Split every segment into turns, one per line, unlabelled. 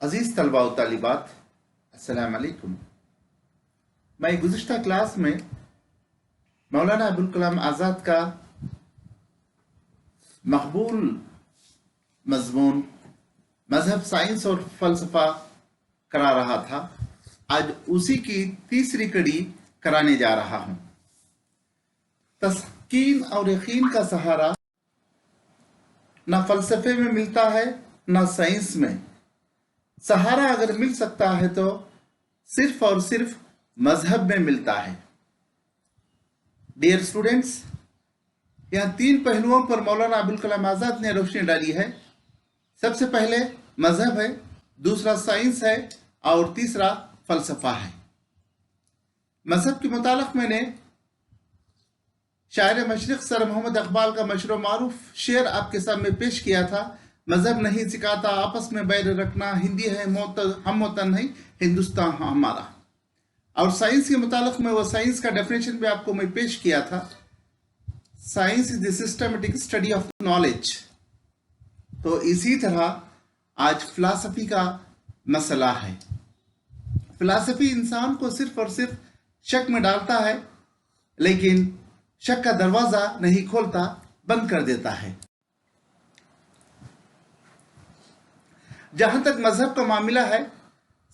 अजीज़ तलबा व तालिबात, अस्सलाम वालेकुम। मैं गुज़िश्ता क्लास में मौलाना अबुल कलाम आज़ाद का मकबूल मज़मून मज़हब, साइंस और फ़लसफ़ा करा रहा था। आज उसी की तीसरी कड़ी कराने जा रहा हूँ। तस्कीन और यकीन का सहारा न फ़लसफ़े में मिलता है न साइंस में। सहारा अगर मिल सकता है तो सिर्फ और सिर्फ मजहब में मिलता है। डियर स्टूडेंट्स, यहाँ तीन पहलुओं पर मौलाना अबुल कलाम आज़ाद ने रोशनी डाली है। सबसे पहले मजहब है, दूसरा साइंस है और तीसरा फलसफा है। मजहब के मुतालिक मैंने शायर मशरिक सर मोहम्मद इकबाल का मशहूर मारूफ शेर आपके सामने पेश किया था। मजहब नहीं सिखाता आपस में बैर रखना, हिंदी है हम वतन नहीं, हिंदुस्तान हमारा। और साइंस के मुतालिक में वो साइंस का डेफिनेशन भी आपको मैं पेश किया था। Science is the systematic study of knowledge. तो इसी तरह आज फिलासफी का मसला है। फिलासफी इंसान को सिर्फ और सिर्फ शक में डालता है, लेकिन शक का दरवाजा नहीं खोलता, बंद कर देता है। जहां तक मजहब का मामला है,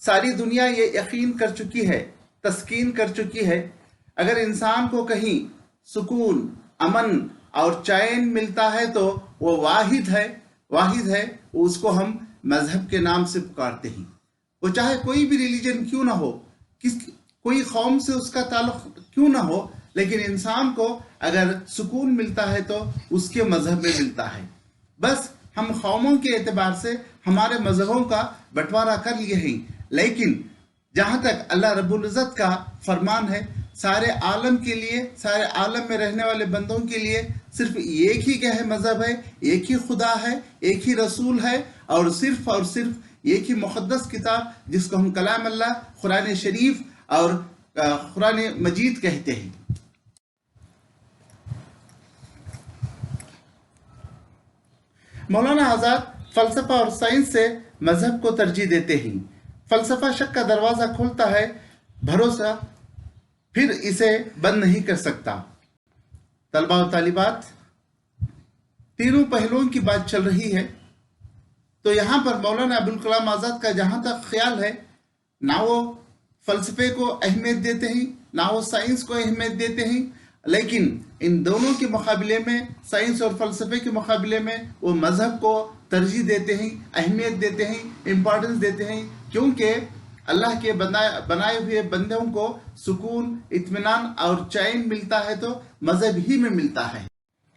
सारी दुनिया ये यकीन कर चुकी है, तस्कीन कर चुकी है, अगर इंसान को कहीं सुकून, अमन और चैन मिलता है तो वो वाहिद है। उसको हम मजहब के नाम से पुकारते हैं। वो चाहे कोई भी रिलीजन क्यों ना हो, कोई कौम से उसका ताल्लुक क्यों ना हो, लेकिन इंसान को अगर सुकून मिलता है तो उसके मजहब में मिलता है। बस हम कौमों के एतबार से हमारे मजहबों का बंटवारा कर लिए हैं, लेकिन जहां तक अल्लाह रब्बुल इज़्ज़त का फरमान है, सारे आलम के लिए, सारे आलम में रहने वाले बंदों के लिए सिर्फ एक ही क्या है, मजहब है, एक ही खुदा है, एक ही रसूल है और सिर्फ एक ही मुक़द्दस किताब जिसको हम कलाम अल्लाह, कुरान शरीफ और कुरान मजीद कहते हैं। मौलाना आज़ाद फलसफा और साइंस से मजहब को तरजीह देते हैं। फलसफा शक का दरवाज़ा खोलता है, भरोसा फिर इसे बंद नहीं कर सकता। तलबा और तालिबात, तीनों पहलुओं की बात चल रही है। तो यहाँ पर मौलाना अबुल कलाम आज़ाद का जहाँ तक ख्याल है, ना वो फलसफे को अहमियत देते हैं, ना वो साइंस को अहमियत देते हैं, लेकिन इन दोनों के मुकाबले में, साइंस और फलसफे के मुकाबले में, वो मजहब को तरजीह देते हैं, अहमियत देते हैं, इम्पोर्टेंस देते हैं, क्योंकि अल्लाह के बनाए हुए बंदों को सुकून, इत्मीनान और चैन मिलता है तो मजहब ही में मिलता है।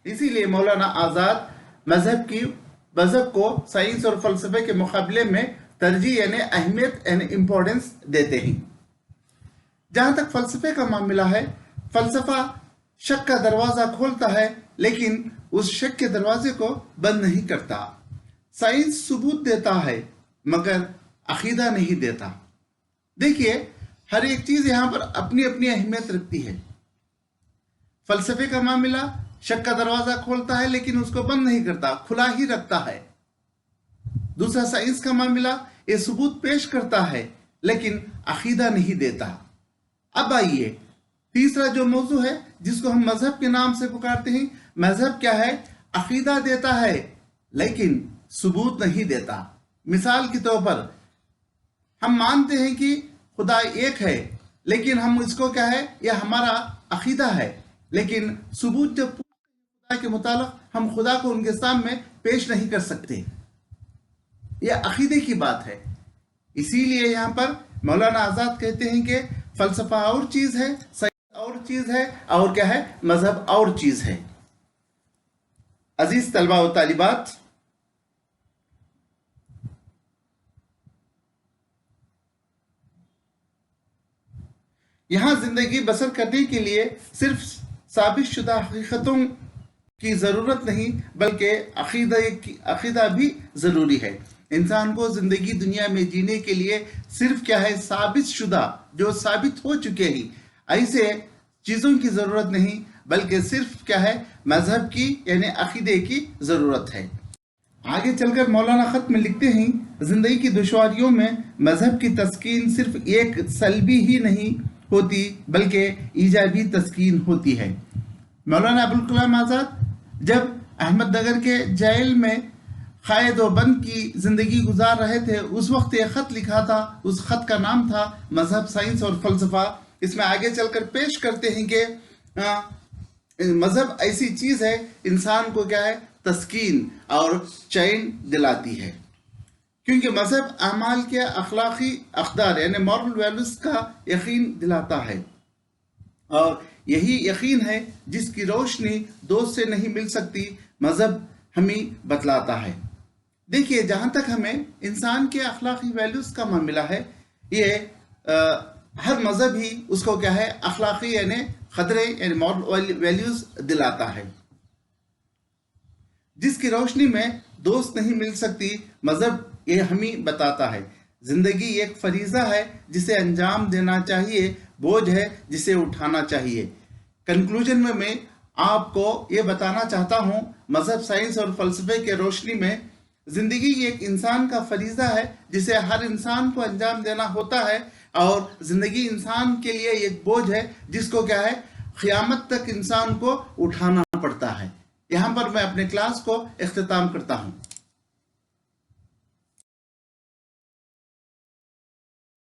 इसीलिए मौलाना आज़ाद मजहब को साइंस और फलसफे के मुकाबले में तरजीह यानी अहमियत यानी इम्पोर्टेंस देते हैं। जहां तक फलसफे का मामला है, फलसफा शक का दरवाजा खोलता है, लेकिन उस शक के दरवाजे को बंद नहीं करता। साइंस सबूत देता है मगर अकीदा नहीं देता। देखिए, हर एक चीज यहां पर अपनी अपनी अहमियत रखती है। फलसफे का मामला शक का दरवाजा खोलता है, लेकिन उसको बंद नहीं करता, खुला ही रखता है। दूसरा साइंस का मामला ये सबूत पेश करता है, लेकिन अकीदा नहीं देता। अब आइए तीसरा जो मौजू है, जिसको हम मजहब के नाम से पुकारते हैं। मजहब क्या है? अकीदा देता है, लेकिन सबूत नहीं देता। मिसाल के तौर पर हम मानते हैं कि खुदा एक है, लेकिन हम इसको क्या है, यह हमारा अकीदा है, लेकिन सबूत जब खुदा के मुतालिक हम खुदा को उनके सामने पेश नहीं कर सकते। यह अकीदे की बात है। इसीलिए यहाँ पर मौलाना आज़ाद कहते हैं कि फलसफा और चीज है, साइंस और चीज है, और क्या है, मजहब और चीज है। अजीज तलबा और तालिबात, यहां जिंदगी बसर करने के लिए सिर्फ साबित शुदा हकीकतों की जरूरत नहीं, बल्कि अकीदा भी जरूरी है। इंसान को जिंदगी दुनिया में जीने के लिए सिर्फ क्या है, साबित शुदा, जो साबित हो चुके हैं, ऐसे चीजों की जरूरत नहीं, बल्कि सिर्फ क्या है, मजहब की यानी अकीदे की जरूरत है। आगे चलकर मौलाना खत में लिखते हैं, जिंदगी की दुश्वारियों में मजहब की तस्कीन सिर्फ एक सल्बी ही नहीं होती बल्कि ईजाबी तस्कीन होती है। मौलाना अबुल कलाम आज़ाद जब अहमदनगर के जेल में कैद व बंद की जिंदगी गुजार रहे थे, उस वक्त एक खत लिखा था। उस खत का नाम था मजहब, साइंस और फलसफा। इसमें आगे चलकर पेश करते हैं कि मजहब ऐसी चीज है, इंसान को क्या है, तस्कीन और चैन दिलाती है, क्योंकि मजहब अमाल के अखलाकी अकदार यानी मॉरल वैल्यूज का यकीन दिलाता है, और यही यकीन है जिसकी रोशनी दोस्त से नहीं मिल सकती, मजहब हमें बतलाता है। देखिए, जहां तक हमें इंसान के अखलाकी वैल्यूज का मामला है, ये हर मजहब ही उसको क्या है, अखलाकी यानी खदरे यानी मॉरल वैल्यूज दिलाता है, जिसकी रोशनी में दोस्त नहीं मिल सकती। मजहब ये हमें बताता है जिंदगी एक फरीजा है जिसे अंजाम देना चाहिए, बोझ है जिसे उठाना चाहिए। कंक्लूजन में मैं आपको ये बताना चाहता हूँ, मजहब, साइंस और फलसफे के रोशनी में जिंदगी एक इंसान का फरीजा है जिसे हर इंसान को अंजाम देना होता है, और जिंदगी इंसान के लिए एक बोझ है जिसको क्या है, क़यामत तक इंसान को उठाना पड़ता है। यहाँ पर मैं अपने क्लास को इख्तिताम करता हूँ।